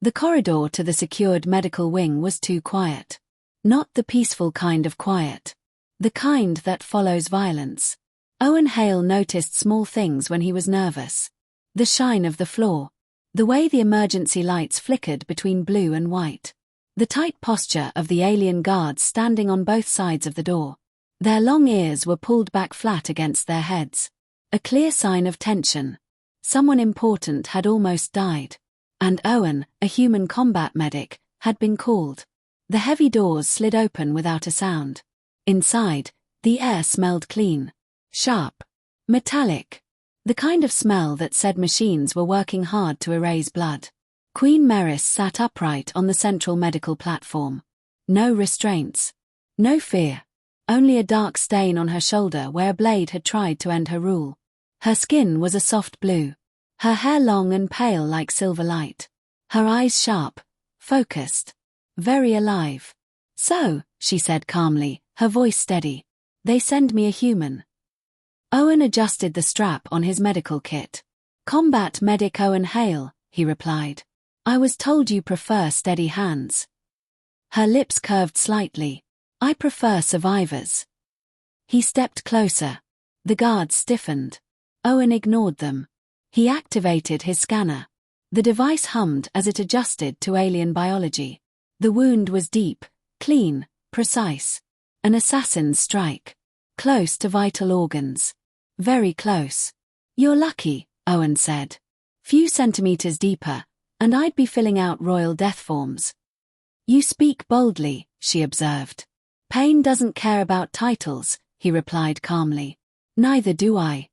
The corridor to the secured medical wing was too quiet. Not the peaceful kind of quiet. The kind that follows violence. Owen Hale noticed small things when he was nervous. The shine of the floor. The way the emergency lights flickered between blue and white. The tight posture of the alien guards standing on both sides of the door. Their long ears were pulled back flat against their heads. A clear sign of tension. Someone important had almost died. And Owen, a human combat medic, had been called. The heavy doors slid open without a sound. Inside, the air smelled clean. Sharp. Metallic. The kind of smell that said machines were working hard to erase blood. Queen Meris sat upright on the central medical platform. No restraints. No fear. Only a dark stain on her shoulder where a blade had tried to end her rule. Her skin was a soft blue. Her hair long and pale like silver light. Her eyes sharp, focused, very alive. "So," she said calmly, her voice steady, "they send me a human." Owen adjusted the strap on his medical kit. "Combat Medic Owen Hale," he replied. "I was told you prefer steady hands." Her lips curved slightly. "I prefer survivors." He stepped closer. The guards stiffened. Owen ignored them. He activated his scanner. The device hummed as it adjusted to alien biology. The wound was deep, clean, precise. An assassin's strike. Close to vital organs. Very close. "You're lucky," Owen said. "Few centimeters deeper, and I'd be filling out royal death forms." "You speak boldly," she observed. "Pain doesn't care about titles," he replied calmly. "Neither do I."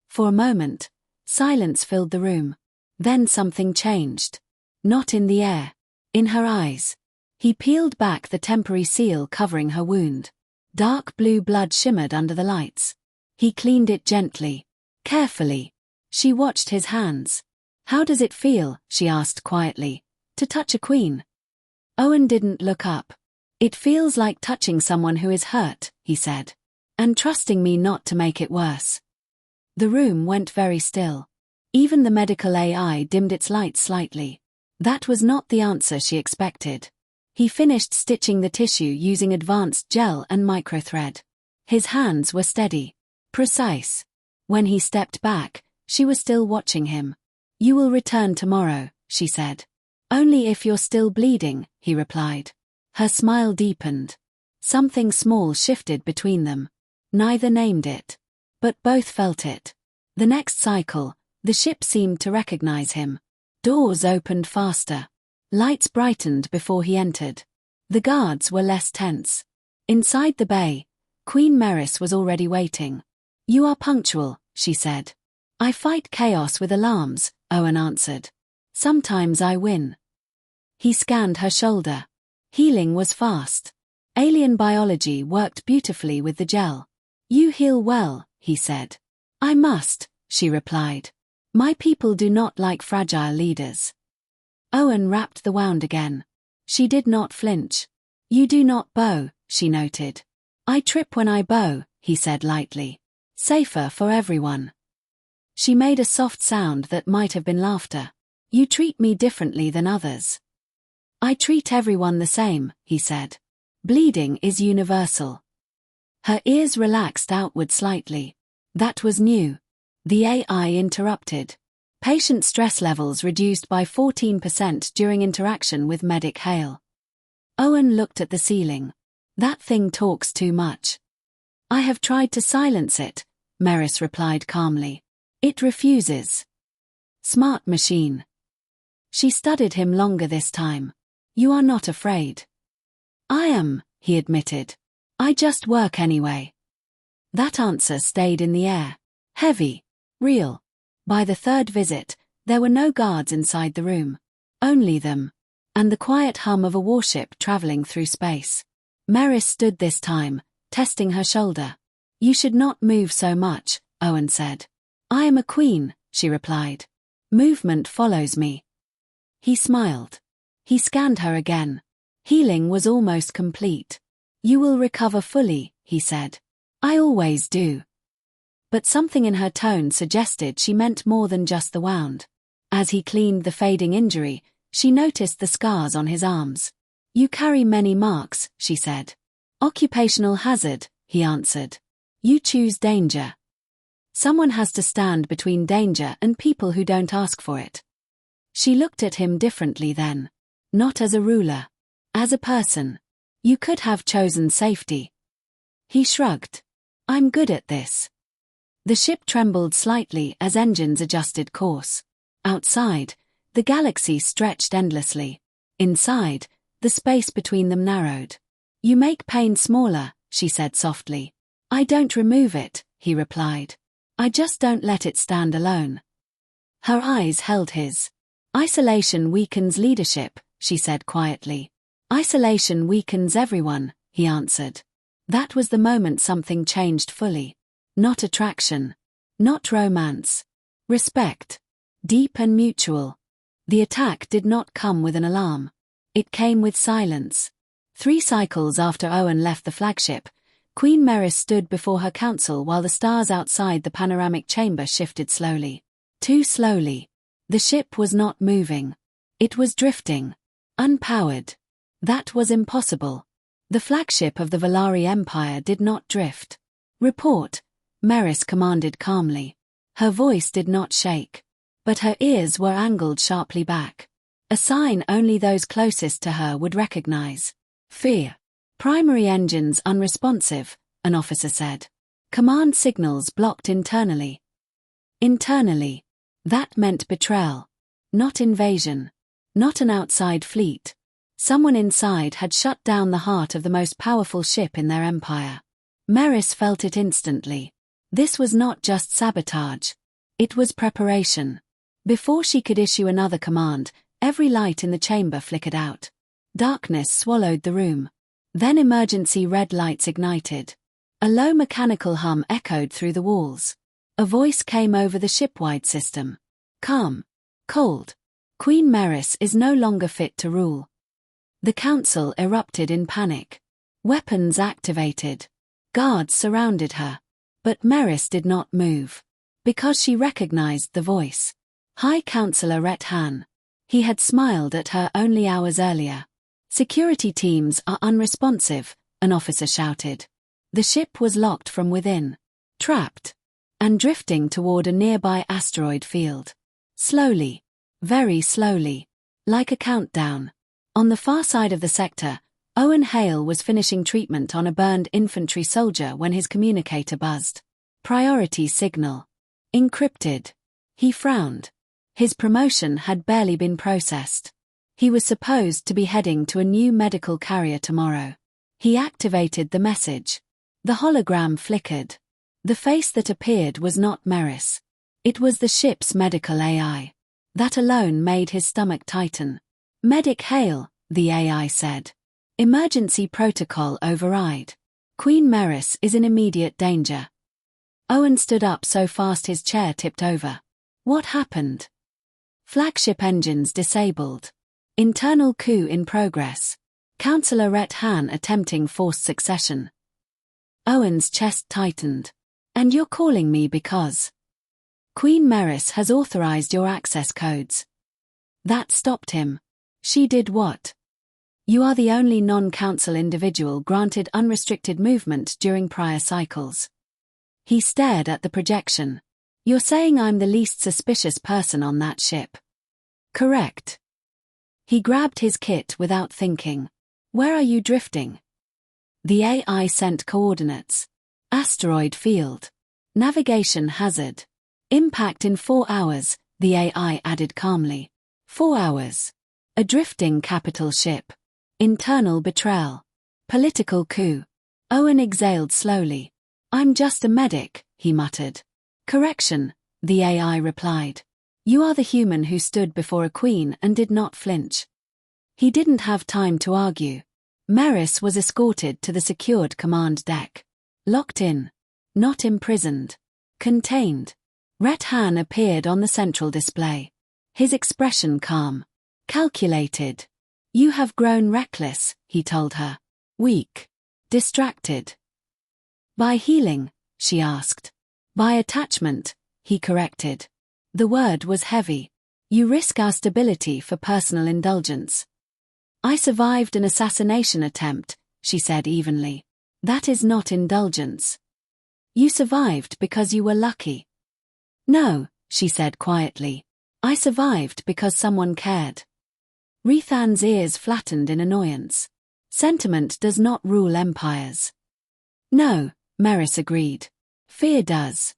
For a moment, silence filled the room. Then something changed. Not in the air. In her eyes. He peeled back the temporary seal covering her wound. Dark blue blood shimmered under the lights. He cleaned it gently. Carefully. She watched his hands. "How does it feel?" she asked quietly. "To touch a queen?" Owen didn't look up. "It feels like touching someone who is hurt," he said. "And trusting me not to make it worse." The room went very still. Even the medical AI dimmed its lights slightly. That was not the answer she expected. He finished stitching the tissue using advanced gel and microthread. His hands were steady. Precise. When he stepped back, she was still watching him. "You will return tomorrow," she said. "Only if you're still bleeding," he replied. Her smile deepened. Something small shifted between them. Neither named it. But both felt it. The next cycle, the ship seemed to recognize him. Doors opened faster. Lights brightened before he entered. The guards were less tense. Inside the bay, Queen Meris was already waiting. "You are punctual," she said. "I fight chaos with alarms," Owen answered. "Sometimes I win." He scanned her shoulder. Healing was fast. Alien biology worked beautifully with the gel. "You heal well," he said. "I must," she replied. "My people do not like fragile leaders." Owen wrapped the wound again. She did not flinch. "You do not bow," she noted. "I trip when I bow," he said lightly. "Safer for everyone." She made a soft sound that might have been laughter. "You treat me differently than others." "I treat everyone the same," he said. "Bleeding is universal." Her ears relaxed outward slightly. That was new. The AI interrupted. Patient stress levels reduced by 14% during interaction with Medic Hale. Owen looked at the ceiling. "That thing talks too much." "I have tried to silence it," Meris replied calmly. "It refuses." "Smart machine." She studied him longer this time. "You are not afraid." "I am," he admitted. "I just work anyway." That answer stayed in the air. Heavy. Real. By the third visit, there were no guards inside the room. Only them. And the quiet hum of a warship traveling through space. Meris stood this time, testing her shoulder. "You should not move so much," Owen said. "I am a queen," she replied. "Movement follows me." He smiled. He scanned her again. Healing was almost complete. "You will recover fully," he said. "I always do." But something in her tone suggested she meant more than just the wound. As he cleaned the fading injury, She noticed the scars on his arms. You carry many marks, she said. Occupational hazard, he answered. You choose danger. Someone has to stand between danger and people who don't ask for it. She looked at him differently then. Not as a ruler. As a person. You could have chosen safety. He shrugged. I'm good at this. The ship trembled slightly as engines adjusted course. Outside, the galaxy stretched endlessly. Inside, the space between them narrowed. You make pain smaller, she said softly. I don't remove it, he replied. I just don't let it stand alone. Her eyes held his. Isolation weakens leadership, she said quietly. Isolation weakens everyone, he answered. That was the moment something changed fully. Not attraction. Not romance. Respect. Deep and mutual. The attack did not come with an alarm. It came with silence. 3 cycles after Owen left the flagship, Queen Merys stood before her council while the stars outside the panoramic chamber shifted slowly. Too slowly. The ship was not moving. It was drifting. Unpowered. That was impossible. The flagship of the Valari Empire did not drift. Report, Merys commanded calmly. Her voice did not shake. But her ears were angled sharply back. A sign only those closest to her would recognize. Fear. Primary engines unresponsive, an officer said. Command signals blocked internally. Internally. That meant betrayal. Not invasion. Not an outside fleet. Someone inside had shut down the heart of the most powerful ship in their empire. Merys felt it instantly. This was not just sabotage. It was preparation. Before she could issue another command, every light in the chamber flickered out. Darkness swallowed the room. Then emergency red lights ignited. A low mechanical hum echoed through the walls. A voice came over the shipwide system. Calm. Cold. Queen Merys is no longer fit to rule. The council erupted in panic. Weapons activated. Guards surrounded her. But Merys did not move. Because she recognized the voice. High Counselor Rhett Han. He had smiled at her only hours earlier. Security teams are unresponsive, an officer shouted. The ship was locked from within. Trapped. And drifting toward a nearby asteroid field. Slowly. Very slowly. Like a countdown. On the far side of the sector, Owen Hale was finishing treatment on a burned infantry soldier when his communicator buzzed. Priority signal. Encrypted. He frowned. His promotion had barely been processed. He was supposed to be heading to a new medical carrier tomorrow. He activated the message. The hologram flickered. The face that appeared was not Merys. It was the ship's medical AI. That alone made his stomach tighten. Medic Hale, the AI said. Emergency protocol override. Queen Merys is in immediate danger. Owen stood up so fast his chair tipped over. What happened? Flagship engines disabled. Internal coup in progress. Counselor Rhett Han attempting forced succession. Owen's chest tightened. And you're calling me because Queen Merys has authorized your access codes. That stopped him. She did what? You are the only non-council individual granted unrestricted movement during prior cycles. He stared at the projection. You're saying I'm the least suspicious person on that ship. Correct. He grabbed his kit without thinking. Where are you drifting? The AI sent coordinates. Asteroid field. Navigation hazard. Impact in 4 hours, the AI added calmly. 4 hours. A drifting capital ship. Internal betrayal. Political coup. Owen exhaled slowly. I'm just a medic, he muttered. Correction, the AI replied. You are the human who stood before a queen and did not flinch. He didn't have time to argue. Merys was escorted to the secured command deck. Locked in. Not imprisoned. Contained. Rhett Han appeared on the central display. His expression calm. Calculated. You have grown reckless, he told her. Weak. Distracted. By healing, she asked. By attachment, he corrected. The word was heavy. You risk our stability for personal indulgence. I survived an assassination attempt, she said evenly. That is not indulgence. You survived because you were lucky. No, she said quietly. I survived because someone cared. Rethan's ears flattened in annoyance. Sentiment does not rule empires. No, Merys agreed. Fear does.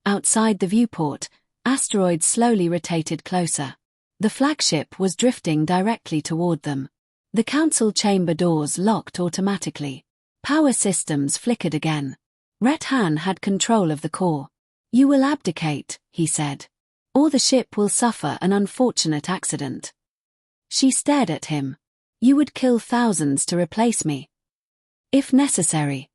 Outside the viewport, asteroids slowly rotated closer. The flagship was drifting directly toward them. The council chamber doors locked automatically. Power systems flickered again. Rethan had control of the core. You will abdicate, he said. Or the ship will suffer an unfortunate accident. She stared at him. You would kill thousands to replace me. If necessary.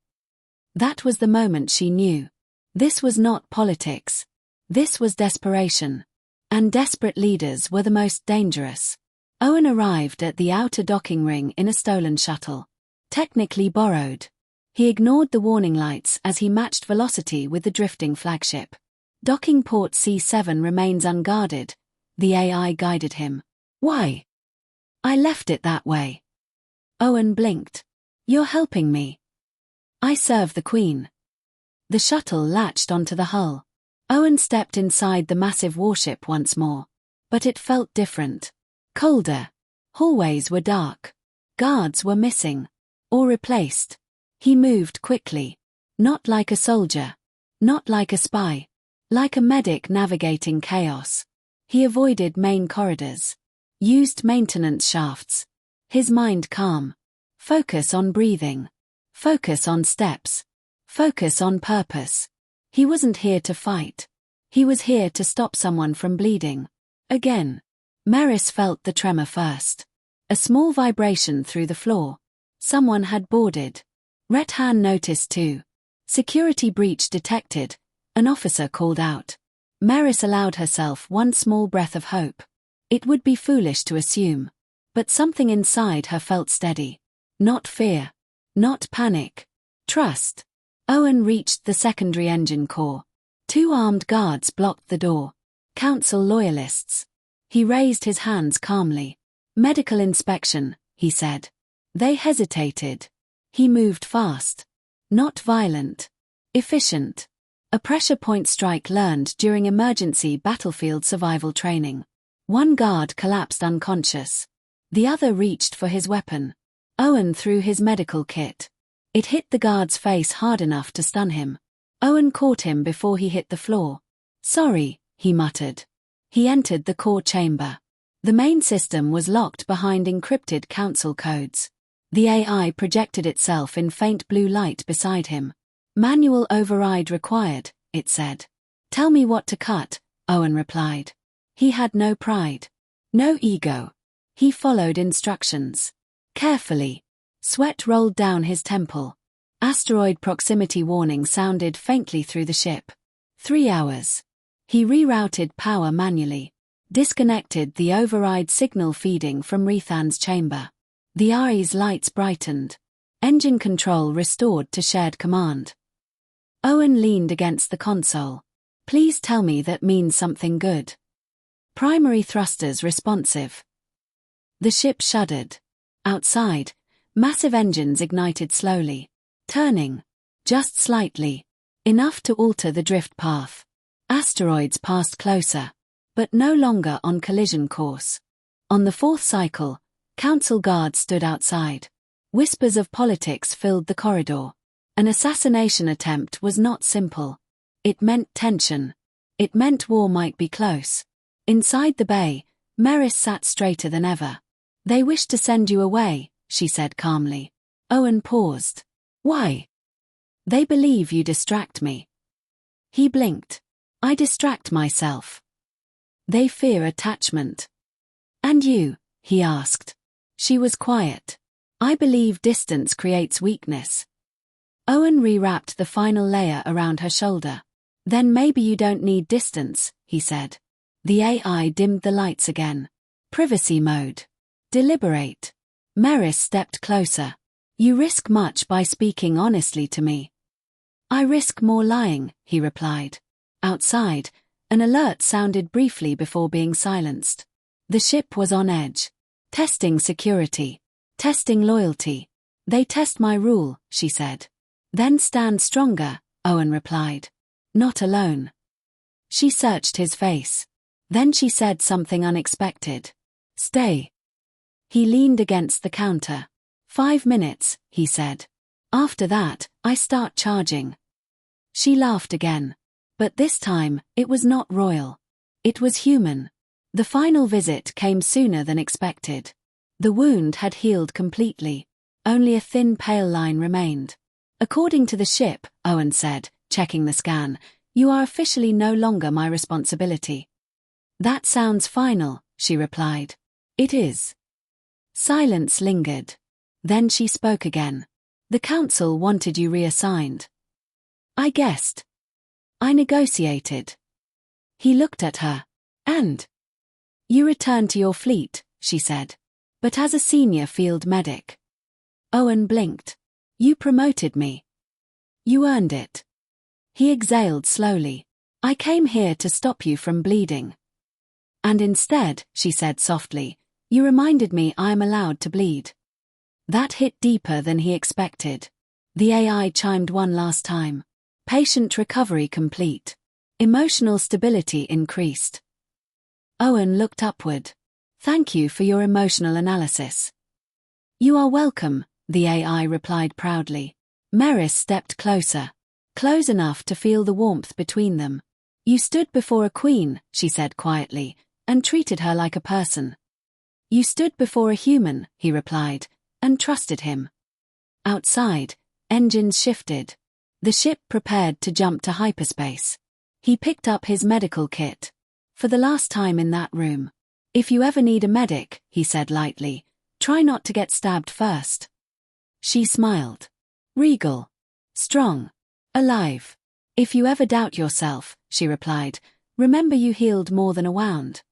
That was the moment she knew. This was not politics. This was desperation. And desperate leaders were the most dangerous. Owen arrived at the outer docking ring in a stolen shuttle. Technically borrowed. He ignored the warning lights as he matched velocity with the drifting flagship. Docking port C7 remains unguarded, the AI guided him. Why? I left it that way. Owen blinked. You're helping me. I serve the Queen. The shuttle latched onto the hull. Owen stepped inside the massive warship once more. But it felt different. Colder. Hallways were dark. Guards were missing. Or replaced. He moved quickly. Not like a soldier. Not like a spy. Like a medic navigating chaos. He avoided main corridors. Used maintenance shafts. His mind calm. Focus on breathing. Focus on steps. Focus on purpose. He wasn't here to fight. He was here to stop someone from bleeding. Again. Merys felt the tremor first. A small vibration through the floor. Someone had boarded. Rethan noticed too. Security breach detected. An officer called out. Merys allowed herself one small breath of hope. It would be foolish to assume. But something inside her felt steady. Not fear. Not panic. Trust. Owen reached the secondary engine core. 2 armed guards blocked the door. Council loyalists. He raised his hands calmly. Medical inspection, he said. They hesitated. He moved fast. Not violent. Efficient. A pressure point strike learned during emergency battlefield survival training. 1 guard collapsed unconscious. The other reached for his weapon. Owen threw his medical kit. It hit the guard's face hard enough to stun him. Owen caught him before he hit the floor. Sorry, he muttered. He entered the core chamber. The main system was locked behind encrypted council codes. The AI projected itself in faint blue light beside him. Manual override required, it said. Tell me what to cut, Owen replied. He had no pride. No ego. He followed instructions. Carefully. Sweat rolled down his temple. Asteroid proximity warning sounded faintly through the ship. 3 hours. He rerouted power manually. Disconnected the override signal feeding from Rethan's chamber. The AI's lights brightened. Engine control restored to shared command. Owen leaned against the console. Please tell me that means something good. Primary thrusters responsive. The ship shuddered. Outside, massive engines ignited slowly. Turning. Just slightly. Enough to alter the drift path. Asteroids passed closer. But no longer on collision course. On the 4th cycle, council guards stood outside. Whispers of politics filled the corridor. An assassination attempt was not simple. It meant tension. It meant war might be close. Inside the bay, Merys sat straighter than ever. They wish to send you away, she said calmly. Owen paused. Why? They believe you distract me. He blinked. I distract myself. They fear attachment. And you? He asked. She was quiet. I believe distance creates weakness. Owen rewrapped the final layer around her shoulder. Then maybe you don't need distance, he said. The AI dimmed the lights again. Privacy mode. Deliberate. Merys stepped closer. You risk much by speaking honestly to me. I risk more lying, he replied. Outside, An alert sounded briefly before being silenced. The ship was on edge. Testing security. Testing loyalty. They test my rule, she said. Then stand stronger, Owen replied. Not alone. She searched his face. Then she said something unexpected. Stay. He leaned against the counter. 5 minutes, he said. After that, I start charging. She laughed again. But this time, it was not royal. It was human. The final visit came sooner than expected. The wound had healed completely. Only a thin pale line remained. According to the ship, Owen said, checking the scan, you are officially no longer my responsibility. That sounds final, she replied. It is. Silence lingered. Then she spoke again. The council wanted you reassigned. I guessed. I negotiated. He looked at her. And? You return to your fleet, she said. But as a senior field medic. Owen blinked. You promoted me. You earned it. He exhaled slowly. I came here to stop you from bleeding. And instead, she said softly, you reminded me I am allowed to bleed. That hit deeper than he expected. The AI chimed one last time. Patient recovery complete. Emotional stability increased. Owen looked upward. Thank you for your emotional analysis. You are welcome, the AI replied proudly. Meris stepped closer. Close enough to feel the warmth between them. You stood before a queen, she said quietly, and treated her like a person. You stood before a human, he replied, and trusted him. Outside, engines shifted. The ship prepared to jump to hyperspace. He picked up his medical kit. For the last time in that room. If you ever need a medic, he said lightly, try not to get stabbed first. She smiled. Regal. Strong. Alive. If you ever doubt yourself, she replied, remember you healed more than a wound.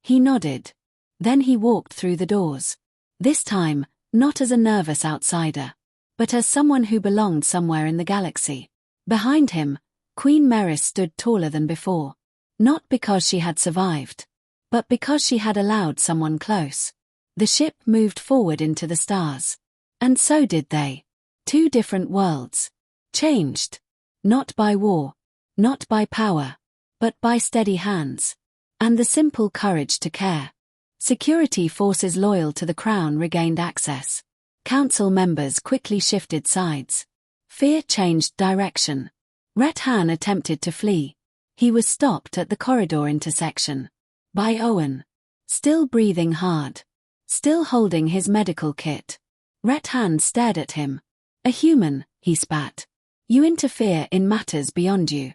He nodded. Then he walked through the doors. This time, not as a nervous outsider, but as someone who belonged somewhere in the galaxy. Behind him, Queen Meris stood taller than before. Not because she had survived, but because she had allowed someone close. The ship moved forward into the stars. And so did they. 2 different worlds. Changed. Not by war. Not by power. But by steady hands. And the simple courage to care. Security forces loyal to the crown regained access. Council members quickly shifted sides. Fear changed direction. Rethan attempted to flee. He was stopped at the corridor intersection. By Owen. Still breathing hard. Still holding his medical kit. Rethan stared at him. A human, he spat. You interfere in matters beyond you.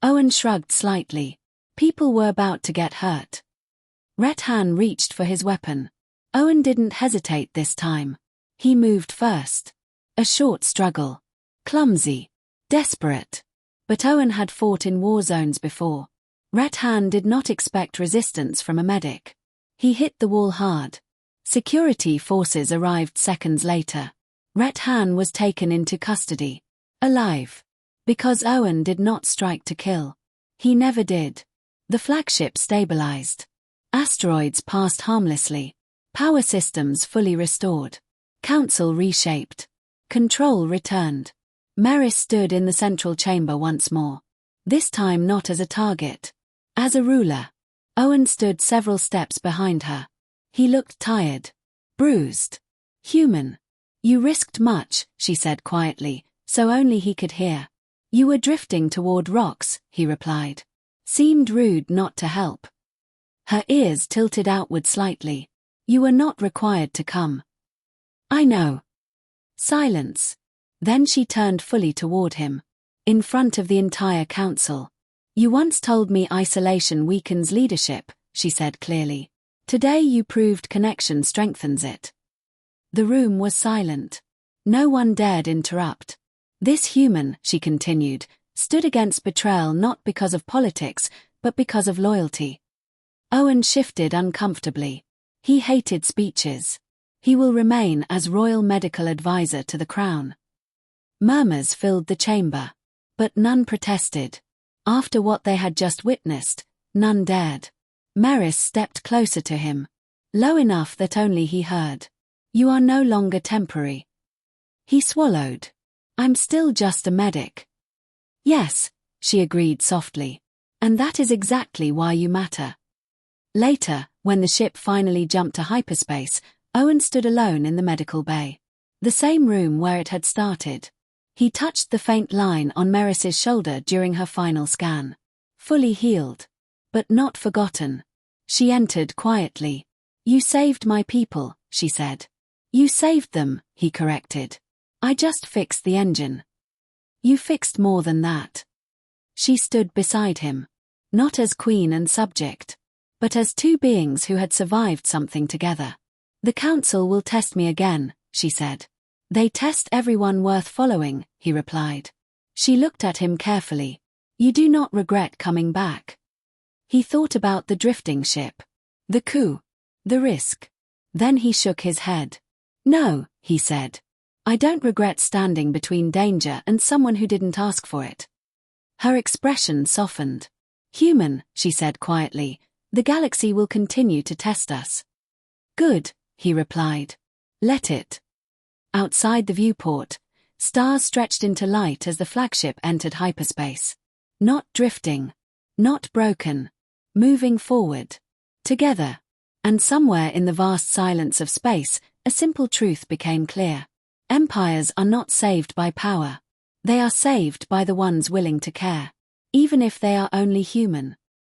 Owen shrugged slightly. People were about to get hurt. Rethan reached for his weapon. Owen didn't hesitate this time. He moved first. A short struggle. Clumsy. Desperate. But Owen had fought in war zones before. Rethan did not expect resistance from a medic. He hit the wall hard. Security forces arrived seconds later. Rethan was taken into custody. Alive. Because Owen did not strike to kill. He never did. The flagship stabilized. Asteroids passed harmlessly. Power systems fully restored. Council reshaped. Control returned. Meris stood in the central chamber once more. This time not as a target. As a ruler. Owen stood several steps behind her. He looked tired. Bruised. Human. You risked much, she said quietly, so only he could hear. You were drifting toward rocks, he replied. Seemed rude not to help. Her ears tilted outward slightly. You were not required to come. I know. Silence. Then she turned fully toward him. In front of the entire council. You once told me isolation weakens leadership, she said clearly. Today you proved connection strengthens it. The room was silent. No one dared interrupt. This human, she continued, stood against betrayal not because of politics, but because of loyalty. Owen shifted uncomfortably. He hated speeches. He will remain as royal medical advisor to the crown. Murmurs filled the chamber. But none protested. After what they had just witnessed, none dared. Merys stepped closer to him. Low enough that only he heard. You are no longer temporary. He swallowed. I'm still just a medic. Yes, she agreed softly. And that is exactly why you matter. Later, when the ship finally jumped to hyperspace, Owen stood alone in the medical bay. The same room where it had started. He touched the faint line on Merys's shoulder during her final scan. Fully healed. But not forgotten. She entered quietly. You saved my people, she said. You saved them, he corrected. I just fixed the engine. You fixed more than that. She stood beside him. Not as queen and subject, but as two beings who had survived something together. The council will test me again, she said. They test everyone worth following, he replied. She looked at him carefully. You do not regret coming back. He thought about the drifting ship. The coup. The risk. Then he shook his head. No, he said. I don't regret standing between danger and someone who didn't ask for it. Her expression softened. Human, she said quietly, the galaxy will continue to test us. Good, he replied. Let it. Outside the viewport, stars stretched into light as the flagship entered hyperspace. Not drifting. Not broken. Moving forward. Together. And somewhere in the vast silence of space, a simple truth became clear. Empires are not saved by power. They are saved by the ones willing to care. Even if they are only human.